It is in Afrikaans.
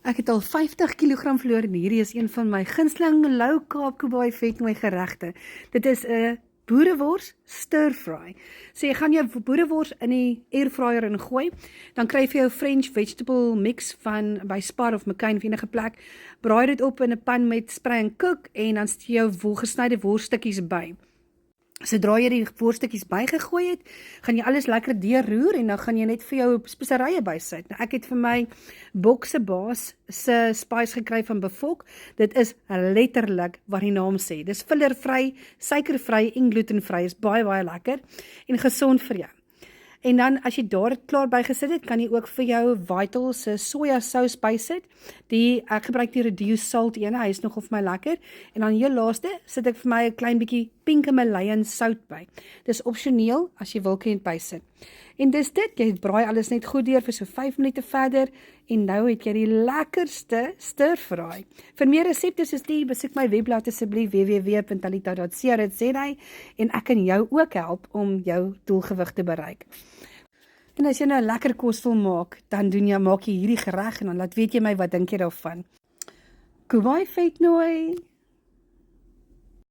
Ek het al 50 kg verloor en hierdie is een van my gunsteling low carb Kaubai vetnooi geregte. Dit is 'n boerewors stir fry. So jy gaan jou boerewors in die airfryer ingooi, dan kry jy vir jou French vegetable mix van by Spar of McCain of enige plek. Braai dit op in 'n pan met spray en cook en dan steek jou gesnyde worsstukkies by. Sodra jy die worstukkies bygegooi het, gaan jy alles lekker deurroer en dan gaan jy net vir jou speserye bysit. Nou, ek het vir my Bokse Baas se spice gekry van Befok. Dit is letterlik wat die naam sê. Dis fillervry, suikervry en glutenvry. Is baie lekker en gesond vir jou. En dan as jy daar klaar bygesit het, kan jy ook vir jou Vital se sojasous bysit. Ek gebruik die reduced salt ene, hy is nog vir my lekker. En dan heel laaste sit ek vir my 'n klein bietjie pink Himalayan sout by. Dis opsioneel as jy wil kan jy bysit. En dis dit, jy braai alles net goed deur vir so 5 minute verder en nou het jy die lekkerste stir-fry. Vir meer resepte soos die, besoek my webblad asseblief www.talita.co.za en ek kan jou ook help om jou doelgewig te bereik. En as jy nou lekker kos wil maak, dan maak jy hierdie gereg en dan laat weet jy my wat dink jy daarvan. Kaubai vetnooi.